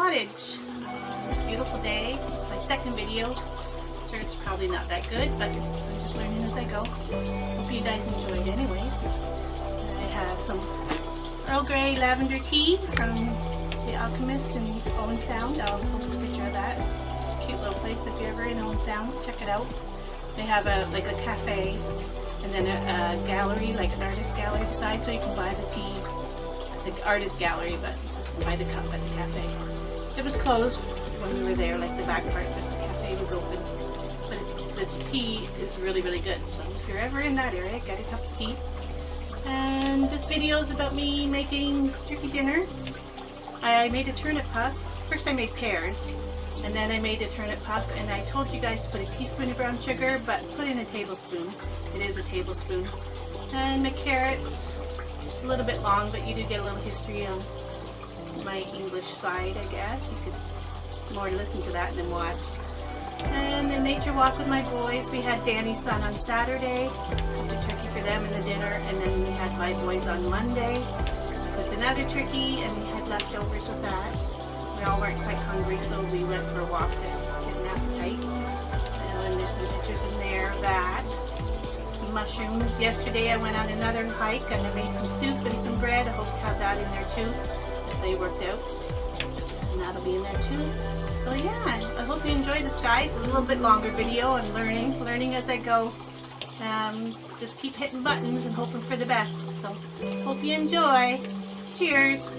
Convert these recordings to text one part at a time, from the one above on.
cottage. It's a beautiful day. It's my second video. So it's probably not that good, but I'm just learning as I go. Hope you guys enjoyed anyways. I have some Earl Grey lavender tea from The Alchemist in Owen Sound. I'll post a picture of that. It's a cute little place if you're ever in Owen Sound. Check it out. They have like a cafe and then a gallery, like an artist gallery beside, so you can buy the tea, the artist gallery, but buy the cup at the cafe. It was closed when we were there, like the back part, just the cafe was open. But its tea is really, really good. So if you're ever in that area, get a cup of tea. And this video is about me making turkey dinner. I made a turnip puff. First I made pears, and then I made a turnip puff, and I told you guys to put a teaspoon of brown sugar, but put in a tablespoon. It is a tablespoon. And the carrots, a little bit long, but you do get a little history on my English side, I guess. You could more listen to that than watch. And the nature walk with my boys. We had Danny's son on Saturday. Cooked a turkey for them in the dinner, and then we had my boys on Monday. Cooked another turkey, and we had leftovers with that. We all weren't quite hungry, so we went for a walk to get an appetite. And there's some pictures in there of that. Some mushrooms. Yesterday I went on another hike and I made some soup and some bread. I hope to have that in there too, if they worked out. And that'll be in there too. So yeah, I hope you enjoy this, guys. It's a little bit longer video. I'm learning as I go. Just keep hitting buttons and hoping for the best. So hope you enjoy. Cheers.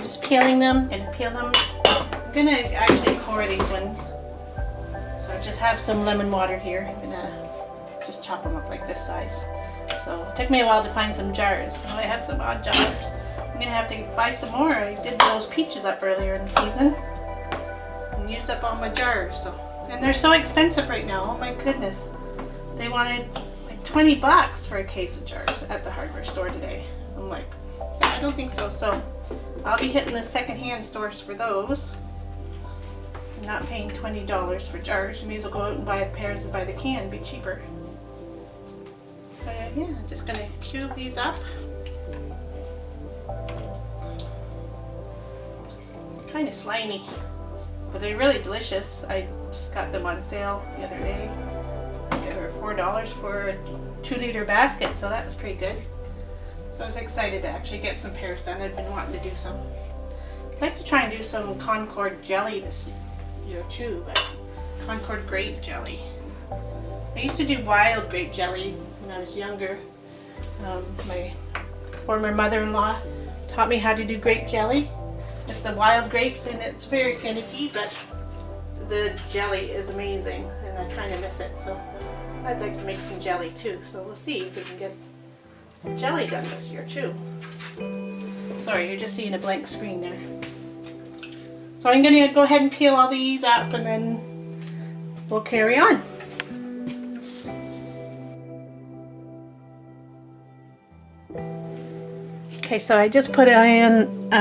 Just peeling them and peel them. I'm gonna actually core these ones. So I just have some lemon water here. I'm gonna just chop them up like this size. So it took me a while to find some jars. So I have some odd jars. I'm gonna have to buy some more. I did those peaches up earlier in the season and used up all my jars. So, and they're so expensive right now. Oh my goodness. They wanted like 20 bucks for a case of jars at the hardware store today. I'm like, yeah, I don't think so. So I'll be hitting the second-hand stores for those. I'm not paying $20 for jars. You may as well go out and buy the pears by the can, it'd be cheaper. So yeah, I'm just gonna cube these up. Kind of slimy, but they're really delicious. I just got them on sale the other day. They were $4 for a 2-liter basket, so that was pretty good. So I was excited to actually get some pears done. I've been wanting to do some. I'd like to try and do some Concord jelly this year too, but Concord grape jelly. I used to do wild grape jelly when I was younger. My former mother-in-law taught me how to do grape jelly with the wild grapes, and it's very finicky, but the jelly is amazing, and I kind of miss it. So I'd like to make some jelly too. So we'll see if we can get some jelly done this year too. Sorry, you're just seeing a blank screen there. So I'm gonna go ahead and peel all these up, and then we'll carry on. Okay, so I just put in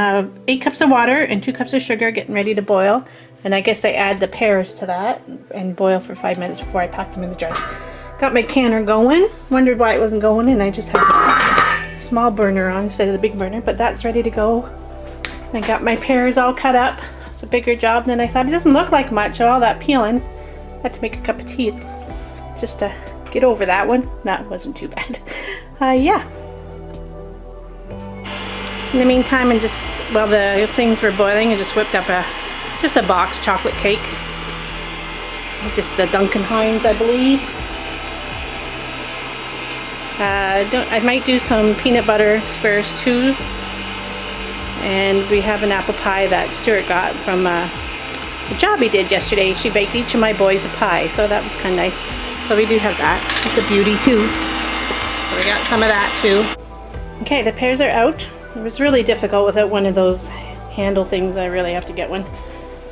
8 cups of water and 2 cups of sugar, getting ready to boil. And I guess I add the pears to that and boil for 5 minutes before I pack them in the jar. Got my canner going. Wondered why it wasn't going, and I just had the small burner on instead of the big burner, but that's ready to go. I got my pears all cut up. It's a bigger job than I thought. It doesn't look like much, all that peeling. I had to make a cup of tea just to get over that one. That wasn't too bad. Yeah. In the meantime, and just while the things were boiling, I just whipped up just a box chocolate cake. Just a Duncan Hines, I believe. I might do some peanut butter squares too. And we have an apple pie that Stuart got from the job he did yesterday. She baked each of my boys a pie, so that was kind of nice. So we do have that. It's a beauty too. So we got some of that too. Okay, the pears are out. It was really difficult without one of those handle things. I really have to get one.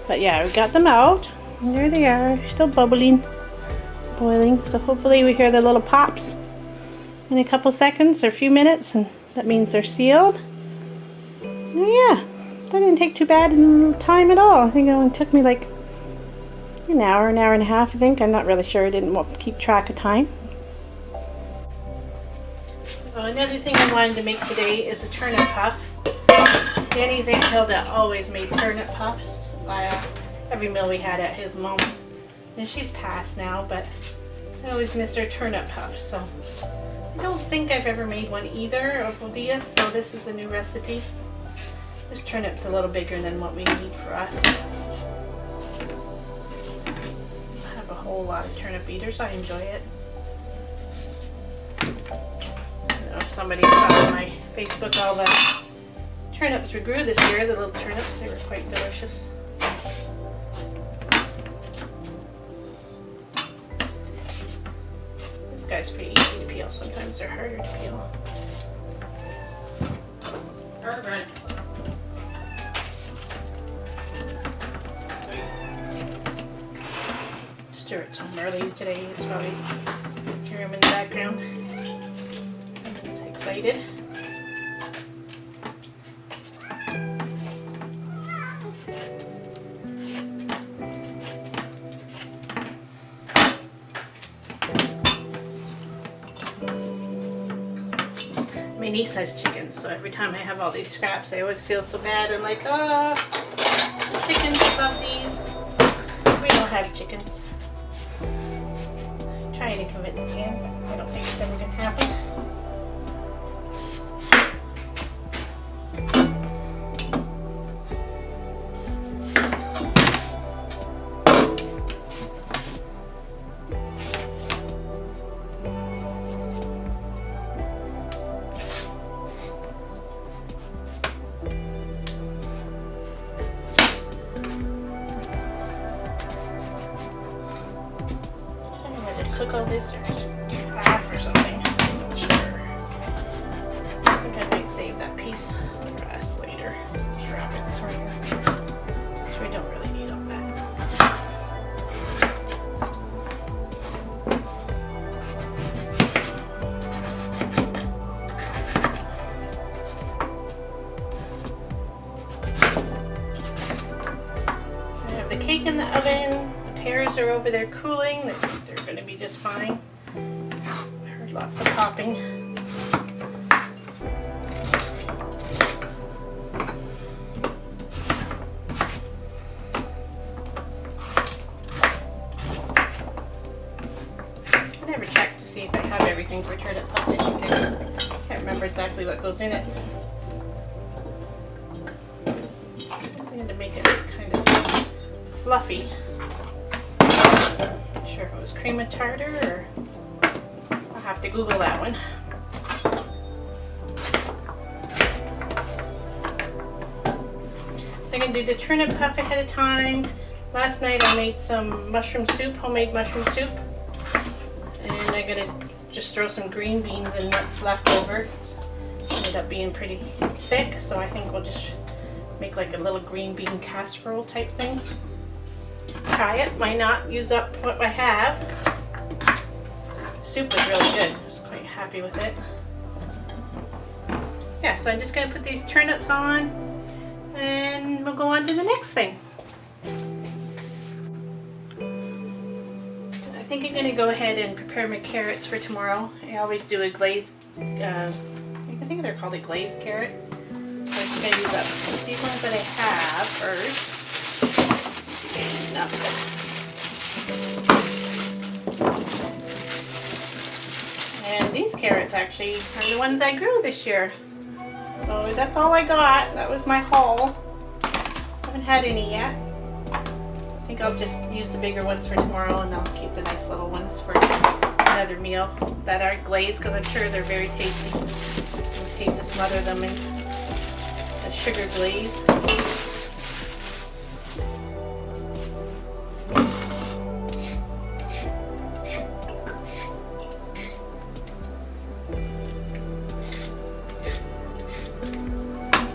But yeah, we got them out. And there they are, still bubbling, boiling. So hopefully we hear the little pops in a couple seconds or a few minutes, and that means they're sealed. Oh yeah, that didn't take too bad in time at all. I think it only took me like an hour and a half, I think. I'm not really sure. I didn't keep track of time. Oh, another thing I wanted to make today is a turnip puff. Danny's Aunt Hilda always made turnip puffs every meal we had at his mom's. And she's passed now, but I always miss her turnip puffs. So I don't think I've ever made one either of these, so this is a new recipe. This turnip's a little bigger than what we need for us. I have a whole lot of turnip eaters. I enjoy it. I don't know if somebody saw on my Facebook all the turnips we grew this year, the little turnips. They were quite delicious. This guy's pretty easy to peel. Sometimes they're harder to peel. Stuart's home early today. He's probably hear him in the background. He's excited. My niece has chickens, so every time I have all these scraps, I always feel so bad. I'm like, oh, chickens love these. We don't have chickens. I'm trying to convince Dan, but I don't think it's ever going to happen. Cook all this or just do half or something. I'm not sure. I think I might save that piece for us later. Just wrap it this way. So we don't really need all that. I have the cake in the oven. The pears are over there cooling. They're going to be just fine. I heard lots of popping. I never checked to see if I have everything for turnip puff this weekend. I can't remember exactly what goes in it. I'm going to make it kind of fluffy. Not sure if it was cream of tartar or I'll have to Google that one. So I'm going to do the turnip puff ahead of time. Last night I made some mushroom soup, homemade mushroom soup. And I'm going to just throw some green beans and nuts left over. It ended up being pretty thick, so I think we'll just make like a little green bean casserole type thing. Try it, might not use up what I have. Soup was really good. I was quite happy with it. Yeah, so I'm just going to put these turnips on and we'll go on to the next thing. I think I'm going to go ahead and prepare my carrots for tomorrow. I always do a glazed, I think they're called a glazed carrot. So I'm just going to use up these ones that I have first. And these carrots actually are the ones I grew this year. So that's all I got. That was my haul. Haven't had any yet. I think I'll just use the bigger ones for tomorrow and I'll keep the nice little ones for another meal that are glazed because I'm sure they're very tasty. I just hate to smother them in the sugar glaze.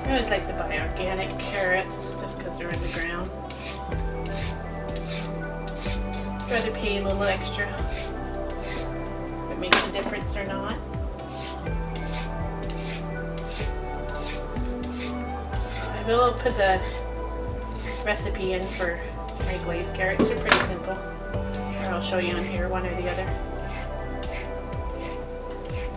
I always like to buy organic carrots just because they're in the ground. rather pay a little extra if it makes a difference or not. I will put the recipe in for my glazed carrots. They're pretty simple. Or I'll show you on here, one or the other.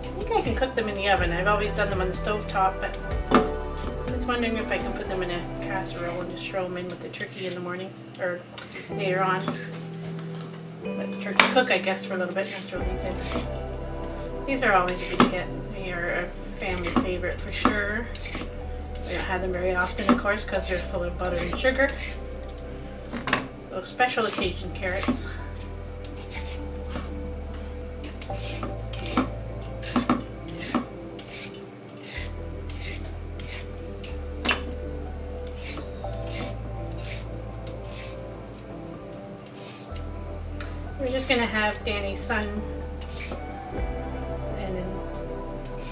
I think I can cook them in the oven. I've always done them on the stove top, but I was wondering if I can put them in a casserole and just throw them in with the turkey in the morning or later on. Let the turkey cook, I guess, for a little bit and throw these in. These are always a good hit. They are a family favorite for sure. We don't have them very often, of course, because they're full of butter and sugar. Those special occasion carrots. We're just going to have Danny's son and then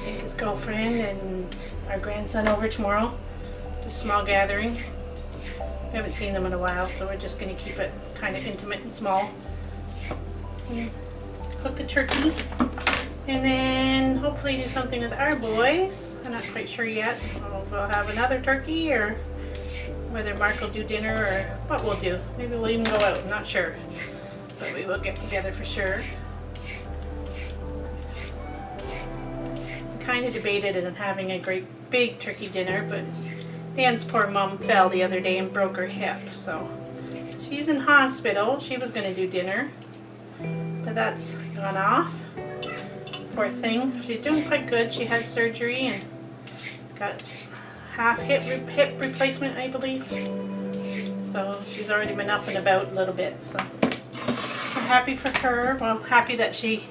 his girlfriend and our grandson over tomorrow. Just a small gathering. We haven't seen them in a while, so we're just going to keep it kind of intimate and small. Cook a turkey and then hopefully do something with our boys. I'm not quite sure yet. We'll have another turkey or whether Mark will do dinner or what we'll do. Maybe we'll even go out, I'm not sure. But we will get together for sure. Kind of debated on having a great big turkey dinner, but Dan's poor mom fell the other day and broke her hip, so she's in hospital. She was going to do dinner, but that's gone off. Poor thing. She's doing quite good. She had surgery and got half hip replacement, I believe. So she's already been up and about a little bit, so I'm happy for her. Well, happy that she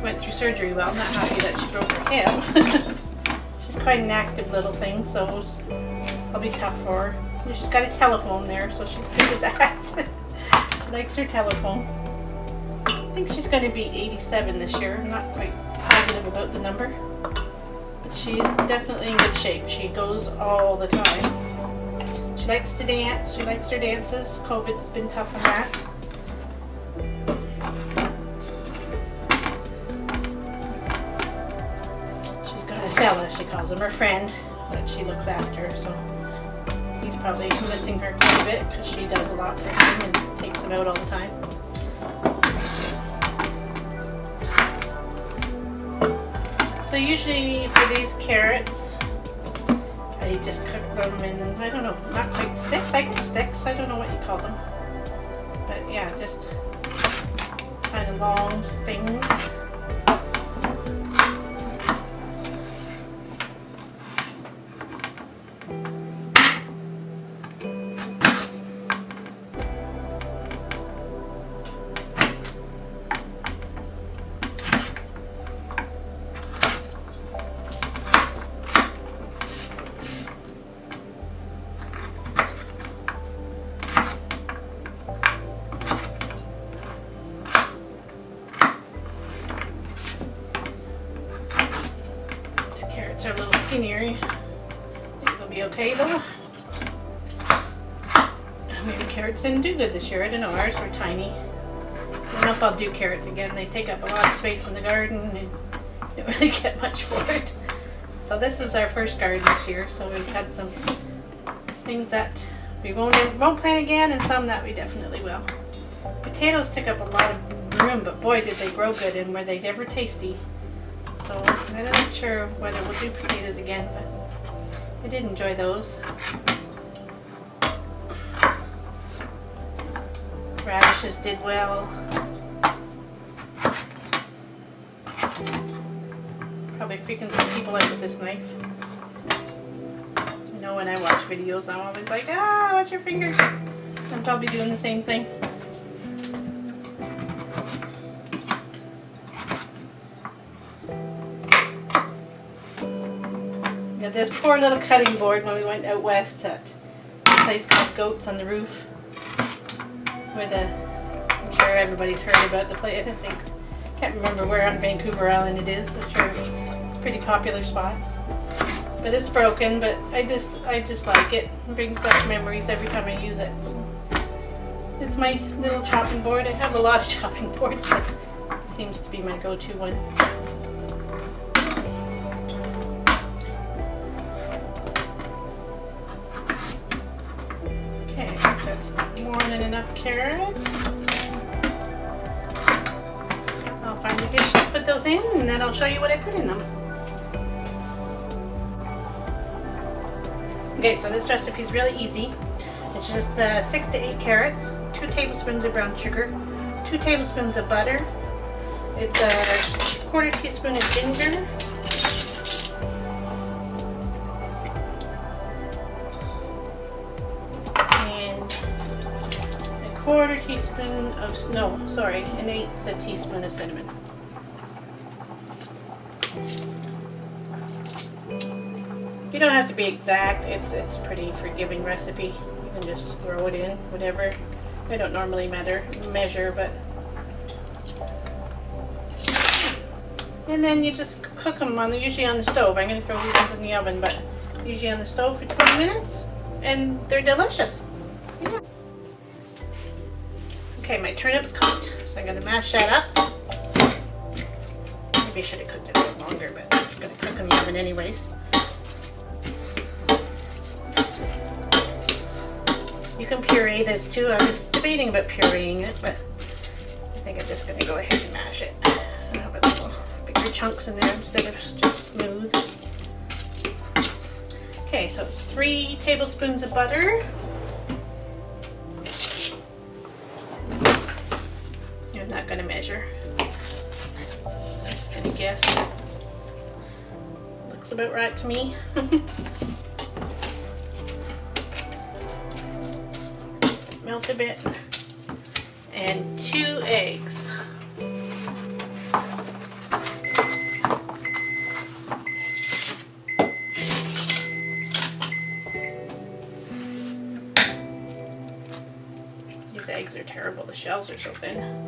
went through surgery well, not happy that she broke her hip. She's quite an active little thing, so it'll be tough for her. She's got a telephone there, so she's good at that. She likes her telephone. I think she's going to be 87 this year. I'm not quite positive about the number. But she's definitely in good shape. She goes all the time. She likes to dance. She likes her dances. COVID's been tough on that. Fella, she calls him, her friend that she looks after, so he's probably missing her quite a bit because she does a lot for him and takes him out all the time. So usually for these carrots I just cook them in, I don't know, not quite sticks, I guess sticks, I don't know what you call them, but yeah, just kind of long things. Are a little skinnier. I think they'll be okay though. Maybe carrots didn't do good this year. I don't know. Ours were tiny. I don't know if I'll do carrots again. They take up a lot of space in the garden and don't really get much for it. So this is our first garden this year. So we've had some things that we won't plant again and some that we definitely will. Potatoes took up a lot of room, but boy did they grow good and were they ever tasty. So I'm not sure whether we'll do potatoes again, but I did enjoy those. Radishes did well. Probably freaking some people out with this knife. You know, when I watch videos, I'm always like, ah, watch your fingers. I'm probably doing the same thing. This poor little cutting board when we went out west at a place called Goats on the Roof, where I'm sure everybody's heard about the place. Can't remember where on Vancouver Island it is. I'm sure it's a pretty popular spot. But it's broken, but I just like it. It brings back memories every time I use it. So It's my little chopping board. I have a lot of chopping boards, but it seems to be my go-to one. Okay, I think that's more than enough carrots. I'll find a dish to put those in, and then I'll show you what I put in them. Okay, so this recipe is really easy. It's just 6 to 8 carrots, 2 tablespoons of brown sugar, 2 tablespoons of butter. It's a 1/4 teaspoon of ginger, and a 1/4 teaspoon of, no, sorry, an 1/8 teaspoon of cinnamon. You don't have to be exact. It's a pretty forgiving recipe. You can just throw it in, whatever. I don't normally measure, but. And then you just cook them usually on the stove. I'm going to throw these ones in the oven, but usually on the stove for 20 minutes, and they're delicious. Yeah. Okay, my turnip's cooked, so I'm going to mash that up. Maybe I should have cooked it a bit longer, but I'm going to cook in the oven anyways. You can puree this too. I was debating about pureeing it, but I think I'm just going to go ahead and mash it. I have a little bigger chunks in there instead of just smooth. Okay, so it's 3 tablespoons of butter. I'm not going to measure. I'm just going to guess. Looks about right to me. Melt a bit, and 2 eggs. These eggs are terrible. The shells are so thin.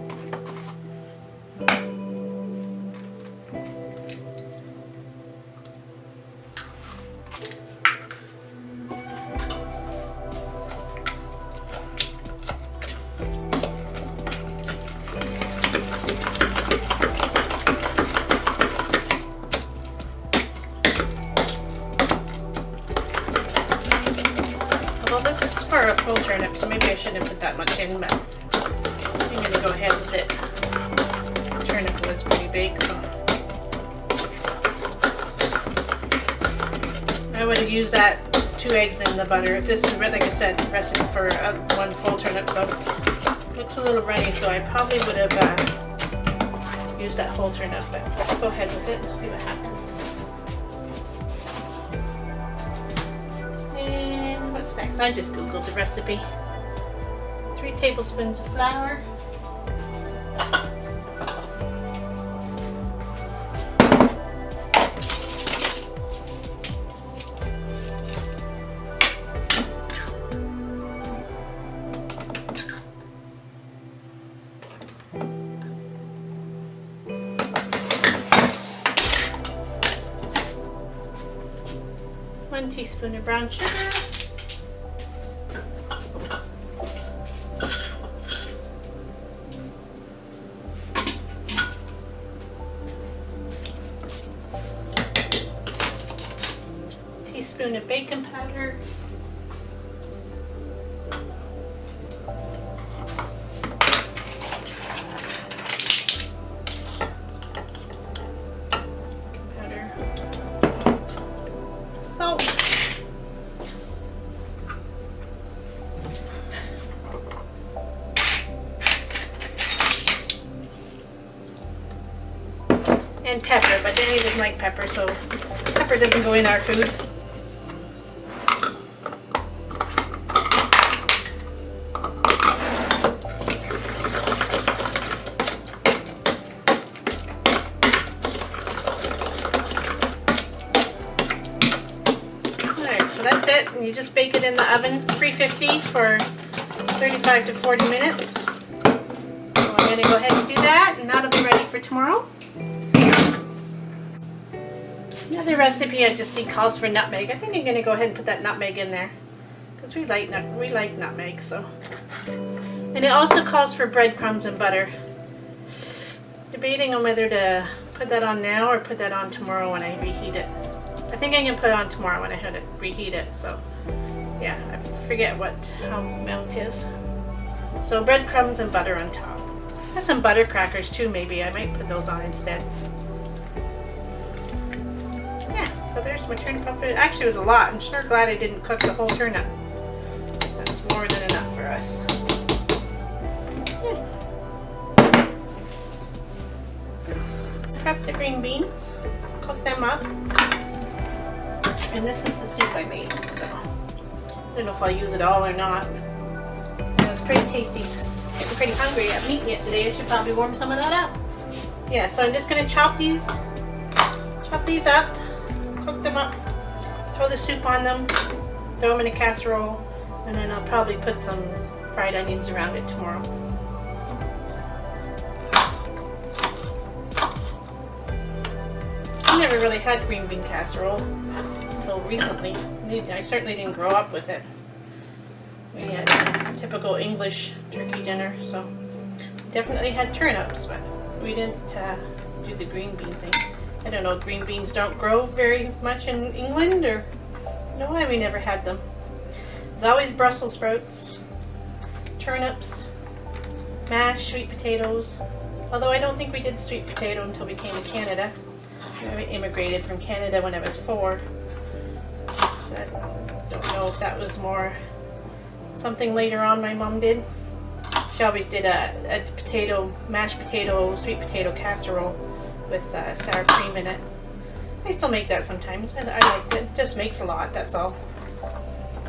Well, this is for a full turnip, so maybe I shouldn't put that much in, but I'm going to go ahead with it. The turnip was pretty big, so I would have used that 2 eggs in the butter. This is, like I said, the recipe for 1 full turnip, so it looks a little runny, so I probably would have used that whole turnip, but I'll go ahead with it and see what happens. What's next? I just googled the recipe. 3 tablespoons of flour. One teaspoon of brown sugar. Teaspoon of baking powder. Salt. And pepper, but Danny doesn't like pepper, so pepper doesn't go in our food. So that's it, and you just bake it in the oven, 350 for 35 to 40 minutes. So I'm going to go ahead and do that, and that'll be ready for tomorrow. Another recipe I just see calls for nutmeg. I think I'm going to go ahead and put that nutmeg in there, because we like nutmeg. So, And it also calls for breadcrumbs and butter. Debating on whether to put that on now or put that on tomorrow when I reheat it. I think I can put it on tomorrow when I reheat it. So yeah, I forget how melt is. So breadcrumbs and butter on top. Has some butter crackers too, maybe. I might put those on instead. Yeah, so there's my turnip puffin. Actually, it was a lot. I'm sure glad I didn't cook the whole turnip. That's more than enough for us. Prep the green beans, cook them up, and this is the soup I made. So I don't know if I'll use it all or not. It was pretty tasty. Getting pretty hungry. I'm eating it today. I should probably warm some of that up. Yeah, so I'm just gonna chop these up, cook them up, throw the soup on them, throw them in a casserole, and then I'll probably put some fried onions around it tomorrow. I never really had green bean casserole until recently. I certainly didn't grow up with it. We had a typical English turkey dinner, so definitely had turnips, but we didn't do the green bean thing. I don't know, green beans don't grow very much in England, or no, we never had them. There's always Brussels sprouts, turnips, mashed sweet potatoes, although I don't think we did sweet potato until we came to Canada. I immigrated from Canada when I was 4. So I don't know if that was more something later on my mom did. She always did a mashed potato, sweet potato casserole with sour cream in it. I still make that sometimes. I liked it. It just makes a lot, that's all.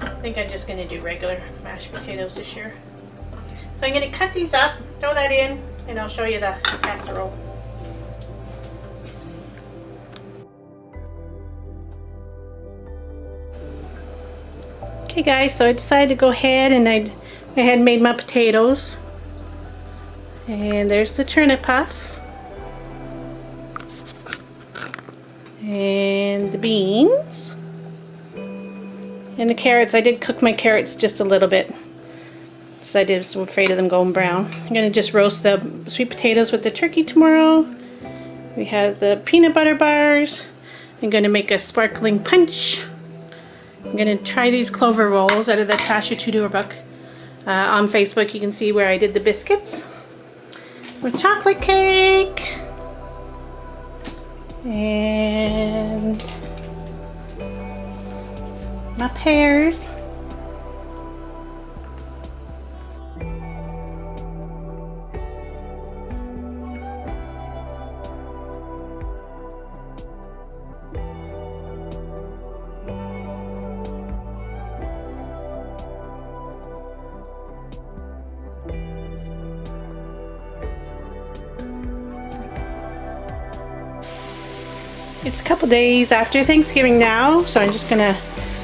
I think I'm just going to do regular mashed potatoes this year. So I'm going to cut these up, throw that in, and I'll show you the casserole. Okay guys, so I decided to go ahead and I had made my potatoes. And there's the turnip puff. And the beans. And the carrots. I did cook my carrots just a little bit, so I was afraid of them going brown. I'm going to just roast the sweet potatoes with the turkey tomorrow. We have the peanut butter bars. I'm going to make a sparkling punch. I'm going to try these clover rolls out of the Tasha Tudor book. On Facebook you can see where I did the biscuits. With chocolate cake. And my pears. It's a couple days after Thanksgiving now, so I'm just gonna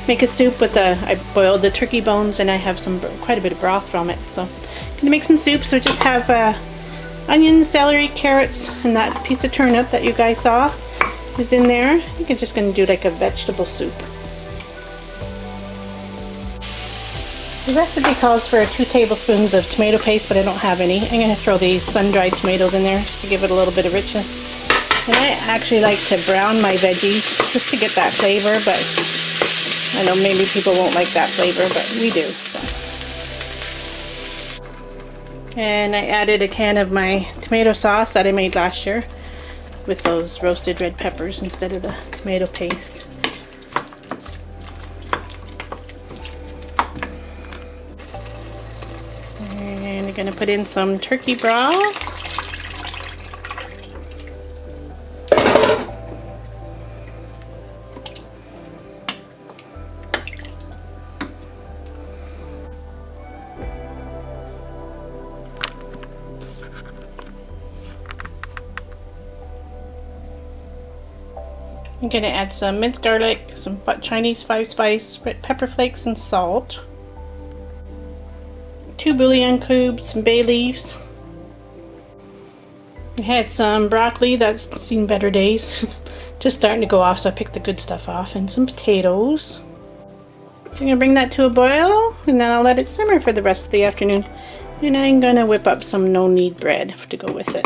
make a soup with I boiled the turkey bones and I have quite a bit of broth from it. So I'm gonna make some soup. So just have onions, celery, carrots, and that piece of turnip that you guys saw is in there. I think I'm just gonna do like a vegetable soup. The recipe calls for 2 tablespoons of tomato paste, but I don't have any. I'm gonna throw these sun-dried tomatoes in there just to give it a little bit of richness. And I actually like to brown my veggies just to get that flavor, but I know maybe people won't like that flavor, but we do. So. And I added a can of my tomato sauce that I made last year with those roasted red peppers instead of the tomato paste. And I'm going to put in some turkey broth. I'm going to add some minced garlic, some Chinese 5-spice, red pepper flakes, and salt. 2 bouillon cubes, some bay leaves. I had some broccoli that's seen better days. Just starting to go off, so I picked the good stuff off. And some potatoes. So I'm going to bring that to a boil, and then I'll let it simmer for the rest of the afternoon. And I'm gonna whip up some no-knead bread to go with it.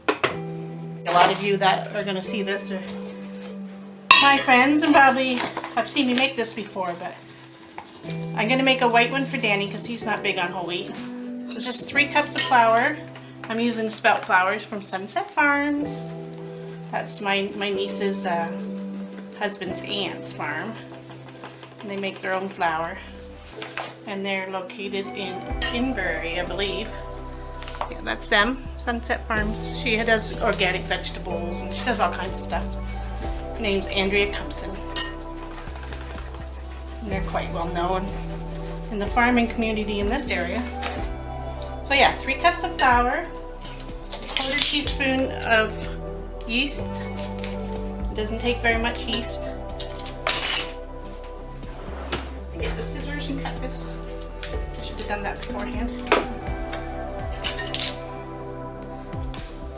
A lot of you that are gonna see this are my friends and probably have seen me make this before, but I'm gonna make a white one for Danny because he's not big on whole wheat. It's just 3 cups of flour. I'm using spelt flours from Sunset Farms. That's my niece's husband's aunt's farm. And they make their own flour. And they're located in Inverary, I believe. Yeah, that's them, Sunset Farms. She does organic vegetables and she does all kinds of stuff. Her name's Andrea Cumpson. And they're quite well known in the farming community in this area. So yeah, 3 cups of flour, 1/4 teaspoon of yeast. It doesn't take very much yeast. Get the scissors and cut this. I should have done that beforehand.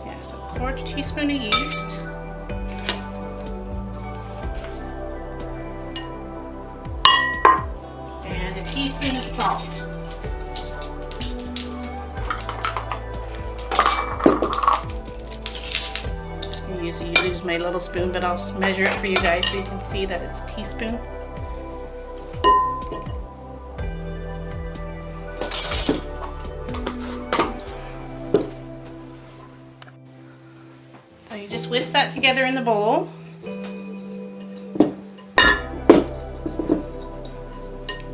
Yeah, so 1/4 teaspoon of yeast. And a teaspoon of salt. I usually use my little spoon, but I'll measure it for you guys so you can see that it's a teaspoon. So you just whisk that together in the bowl.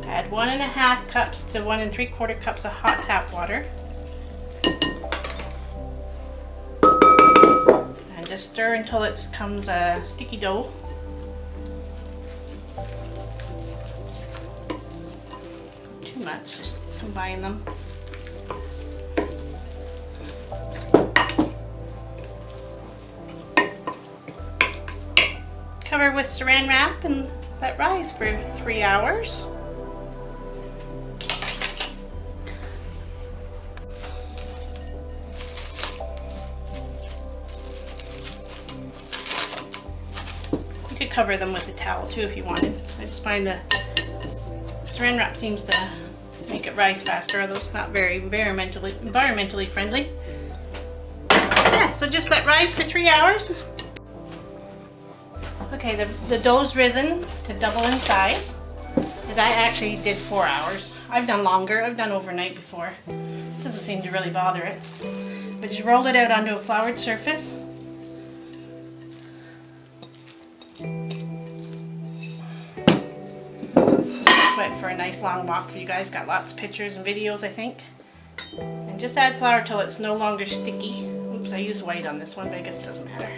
Add 1½ cups to 1 3/4 cups of hot tap water. And just stir until it becomes a sticky dough. Too much, just combine them. Cover with saran wrap and let rise for 3 hours. You could cover them with a towel too if you wanted. I just find the saran wrap seems to make it rise faster, although it's not very environmentally friendly. Yeah, so just let rise for 3 hours. Okay, the dough's risen to double in size. And I actually did 4 hours. I've done longer. I've done overnight before. Doesn't seem to really bother it. But just roll it out onto a floured surface. Went for a nice long walk for you guys. Got lots of pictures and videos, I think. And just add flour till it's no longer sticky. Oops, I used white on this one, but I guess it doesn't matter.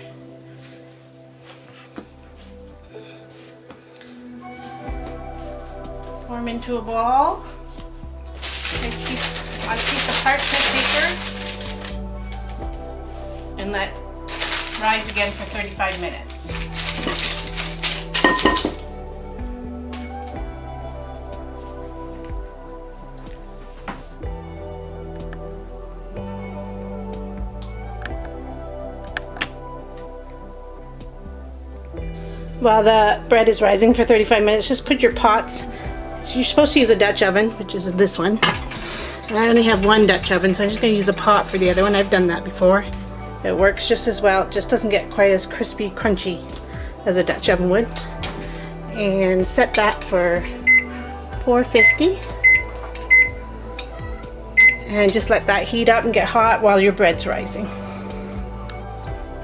Form into a ball. Nice piece, on a piece of parchment paper. And let rise again for 35 minutes. While the bread is rising for 35 minutes, just put your pots. So you're supposed to use a Dutch oven, which is this one. And I only have 1 Dutch oven, so I'm just going to use a pot for the other one. I've done that before. It works just as well. It just doesn't get quite as crispy, crunchy as a Dutch oven would. And set that for 450. And just let that heat up and get hot while your bread's rising.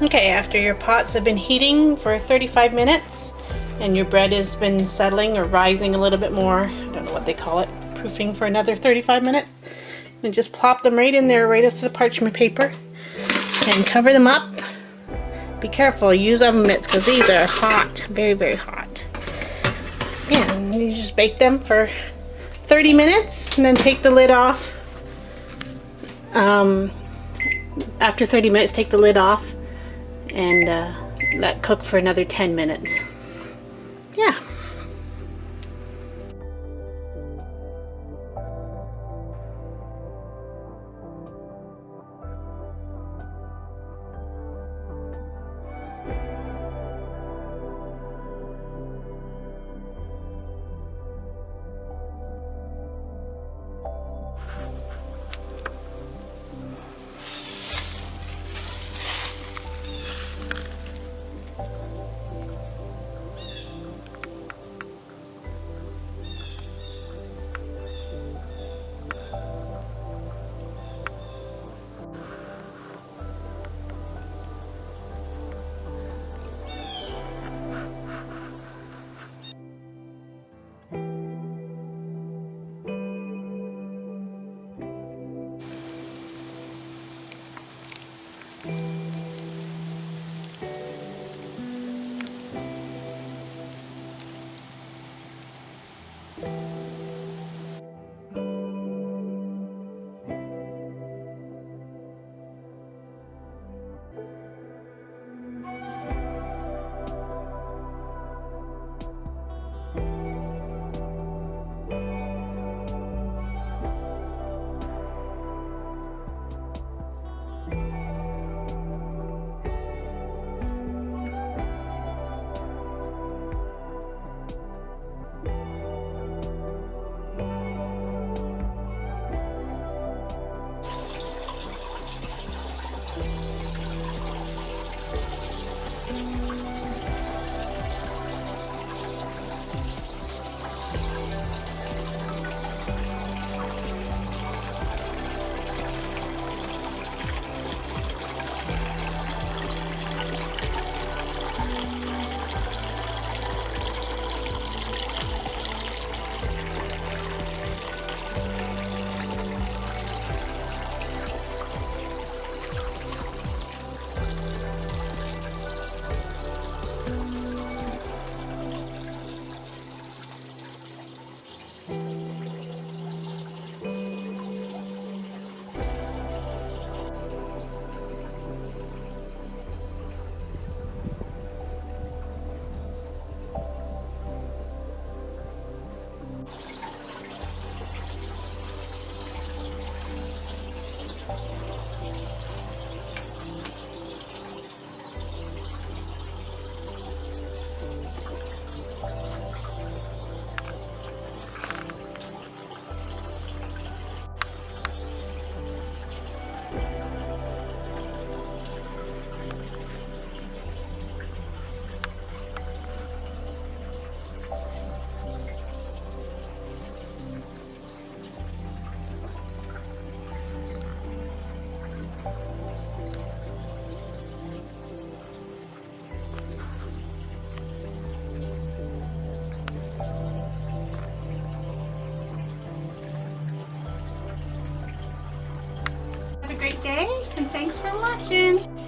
Okay, after your pots have been heating for 35 minutes and your bread has been settling or rising a little bit more, I don't know what they call it, proofing for another 35 minutes, and just plop them right in there, right into the parchment paper, and cover them up. Be careful, use oven mitts because these are hot, very, very hot. And you just bake them for 30 minutes and then take the lid off. After 30 minutes, take the lid off and let cook for another 10 minutes. Yeah. great day, and thanks for watching.